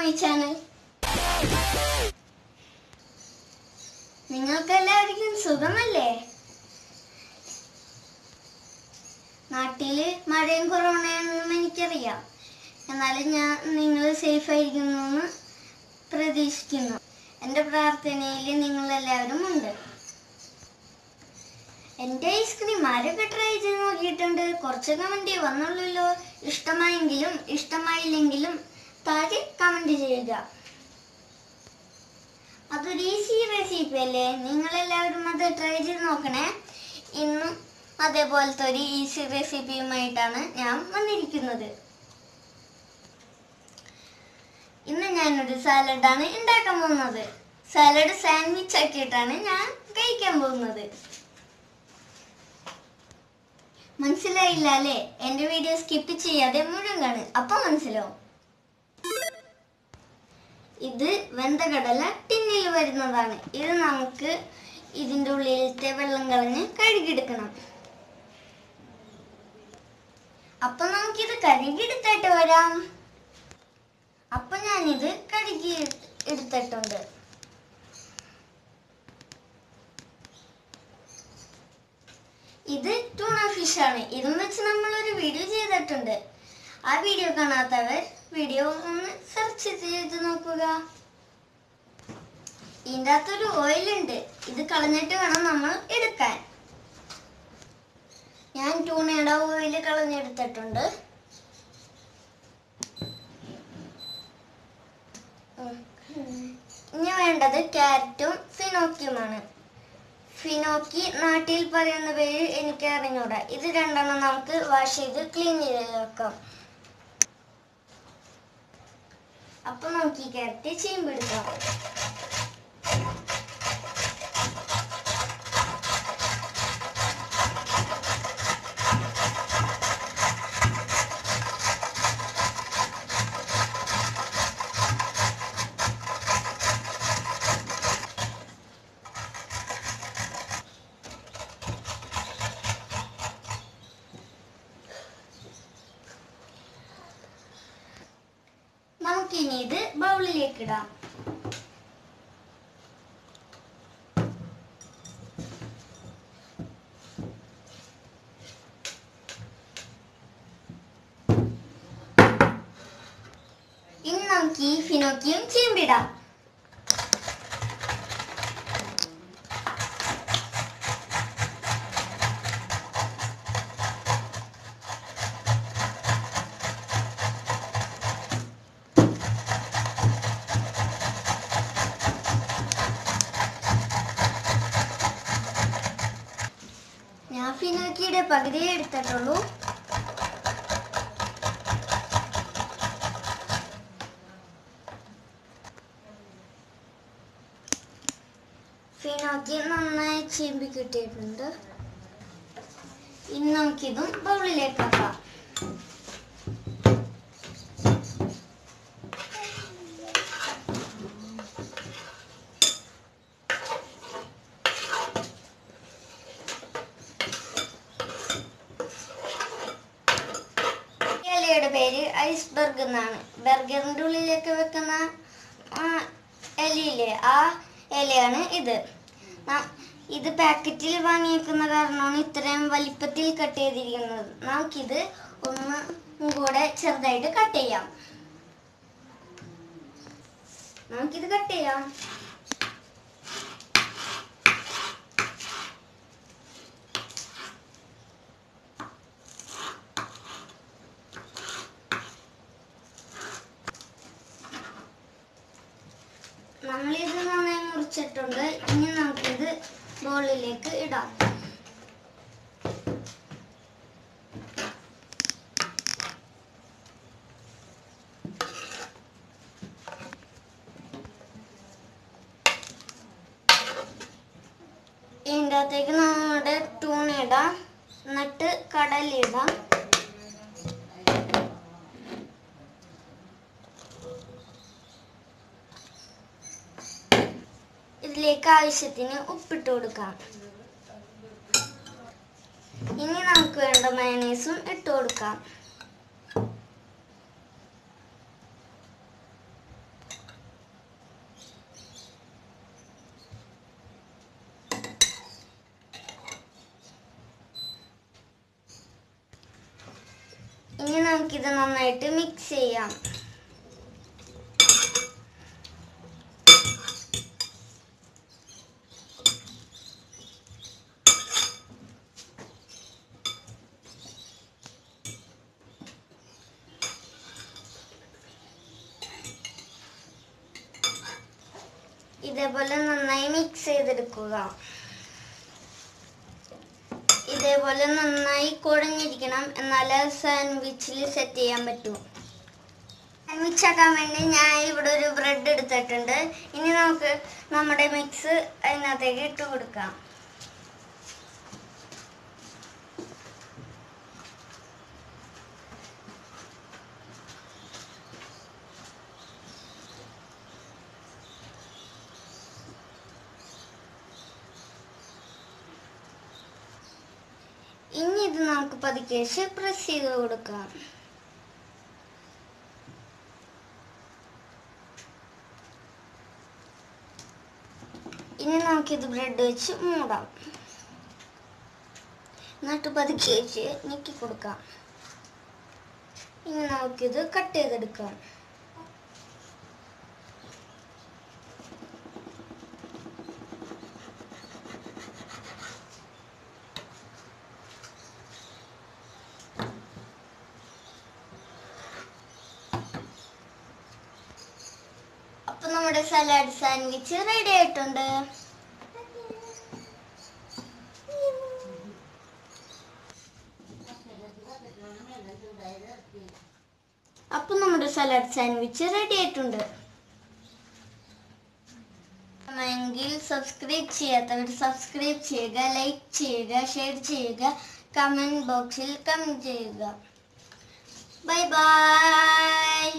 my channel. നിങ്ങൾക്കെല്ലാവർക്കും സുഖമല്ലേ? നാട്ടിൽ മഴയും കൊറോണയൊന്നും എനിക്കറിയാം. എന്നാലും നിങ്ങൾ സേഫ് ആയിരിക്കുമെന്ന് പ്രതീക്ഷിക്കുന്നു. എൻ്റെ പ്രാർത്ഥനയിൽ നിങ്ങളെല്ലാവരും ഉണ്ട്. എൻ്റെ ഐസ്ക്രീം ആരൊക്കെ ട്രൈ ചെയ്ത് നോക്കിയിട്ടുണ്ട്? കുറച്ച് കമൻറ്റ് വന്നുള്ളല്ലോ. ഇഷ്ടമായെങ്കിലും ഇഷ്ടമായില്ലെങ്കിലും താഴെ കമൻറ്റ് ചെയ്യുക. അതൊരു ഈസി റെസിപ്പി അല്ലേ? നിങ്ങളെല്ലാവരും അത് ട്രൈ ചെയ്ത് നോക്കണേ. ഇന്നും അതേപോലത്തെ ഒരു ഈസി റെസിപ്പിയുമായിട്ടാണ് ഞാൻ വന്നിരിക്കുന്നത്. ഇന്ന് ഞാനൊരു സാലഡാണ് ഉണ്ടാക്കാൻ പോകുന്നത്. സാലഡ് സാൻഡ്വിച്ച് ആക്കിയിട്ടാണ് ഞാൻ കഴിക്കാൻ പോകുന്നത്. മനസ്സിലായില്ല അല്ലേ? എൻ്റെ വീഡിയോ സ്കിപ്പ് ചെയ്യാതെ മുഴുവൻ കാണുക, അപ്പം മനസ്സിലാവും. ഇത് വെന്ത കടല ടിന്നിൽ വരുന്നതാണ്. ഇത് നമുക്ക് ഇതിൻ്റെ ഉള്ളിലത്തെ വെള്ളം കളഞ്ഞ് കഴുകിയെടുക്കണം. അപ്പൊ നമുക്കിത് കഴുകിയെടുത്തിട്ട് വരാം. അപ്പൊ ഞാനിത് കഴുകി എടുത്തിട്ടുണ്ട്. ഇത് ടൂണ ഫിഷ് ആണ്. ഇതും വെച്ച് നമ്മളൊരു വീഡിയോ ചെയ്തിട്ടുണ്ട്. ആ വീഡിയോ കാണാത്തവർ വീഡിയോ ഒന്ന് സെർച്ച് ചെയ്ത് നോക്കുക. ഇതിൻ്റെ അകത്തൊരു ഓയിലുണ്ട്. ഇത് കളഞ്ഞിട്ട് വേണം നമ്മൾ എടുക്കാൻ. ഞാൻ ടൂണയുടെ ഓയിൽ കളഞ്ഞെടുത്തിട്ടുണ്ട്. ഇനി വേണ്ടത് ക്യാരറ്റും ഫിനോക്കിയുമാണ്. ഫിനോക്കി നാട്ടിൽ പറയുന്ന പേര് എനിക്ക് അറിഞ്ഞൂടാ. ഇത് രണ്ടെണ്ണം നമുക്ക് വാഷ് ചെയ്ത് ക്ലീൻ ചെയ്ത് വെക്കാം. അപ്പൊ നമുക്ക് ഈ ക്യാരറ്റ് ചീമ്പെടുക്കാം. നമുക്കിനി ഇത് ബൗളിലേക്ക് ഇടാം. ഇനി നമുക്ക് ഈ ഫിനോക്കിയും ചീമ്പിടാം. ഞാൻ ഫിനോക്കിയുടെ പകുതിയെ എടുത്തിട്ടുള്ളൂ. ഫിനോക്കി നന്നായി ചീമ്പി കിട്ടിയിട്ടുണ്ട്. ഇനി നമുക്കിതും ബൗളിലേക്ക് ആക്കാം. ഇലയുടെ പേര് ഐസ്ബർഗ് എന്നാണ്. ബർഗറിന്റെ ഉള്ളിലേക്ക് വെക്കുന്ന ഇലയില്ലേ, ആ ഇലയാണ് ഇത്. ഇത് പാക്കറ്റിൽ വാങ്ങിയേക്കുന്ന കാരണമാണ് ഇത്രയും വലിപ്പത്തിൽ കട്ട് ചെയ്തിരിക്കുന്നത്. നമുക്കിത് ഒന്നും കൂടെ ചെറുതായിട്ട് കട്ട് ചെയ്യാം. നമുക്കിത് കട്ട് ചെയ്യാം. നമ്മളിത് നന്നായി മുറിച്ചിട്ടുണ്ട്. ഇനി നമുക്കിത് ബോളിലേക്ക് ഇടാം. ഇതിൻ്റെ അകത്തേക്ക് നമ്മുടെ ടൂണ ഇടാം. എന്നിട്ട് കടലിടാം. ഇതിലേക്ക് ആവശ്യത്തിന് ഉപ്പിട്ട് കൊടുക്കാം. ഇനി നമുക്ക് വേണ്ട മയണൈസും ഇട്ട് കൊടുക്കാം. ഇനി നമുക്കിത് നന്നായിട്ട് മിക്സ് ചെയ്യാം. ഇതേപോലെ നന്നായി മിക്സ് ചെയ്തെടുക്കുക. ഇതേപോലെ നന്നായി കുഴഞ്ഞിരിക്കണം, എന്നാലേ സാൻഡ്വിച്ചിൽ സെറ്റ് ചെയ്യാൻ പറ്റൂ. സാൻഡ്വിച്ച് ആക്കാൻ വേണ്ടി ഞാൻ ഇവിടെ ഒരു ബ്രെഡ് എടുത്തിട്ടുണ്ട്. ഇനി നമുക്ക് നമ്മുടെ മിക്സ് അതിനകത്തേക്ക് ഇട്ട് കൊടുക്കാം. ഇനി ഇത് നമുക്ക് പതുക്കെ പ്രസ് ചെയ്ത് കൊടുക്കാം. ഇനി നമുക്കിത് ബ്രെഡ് വെച്ച് മൂടാം. എന്നിട്ട് പതുക്കെ വെച്ച് ഞെക്കി കൊടുക്കാം. ഇനി നമുക്കിത് കട്ട് ചെയ്തെടുക്കാം. അപ്പോൾ നമ്മുടെ സലാഡ് സാൻഡ്വിച്ച് റെഡി ആയിട്ടുണ്ട്. എങ്കിൽ സബ്സ്ക്രൈബ് ചെയ്യാത്തവർ സബ്സ്ക്രൈബ് ചെയ്യുക, ലൈക്ക് ചെയ്യുക, ഷെയർ ചെയ്യുക, കമന്റ് ബോക്സിൽ കമന്റ് ചെയ്യുക. Bye bye.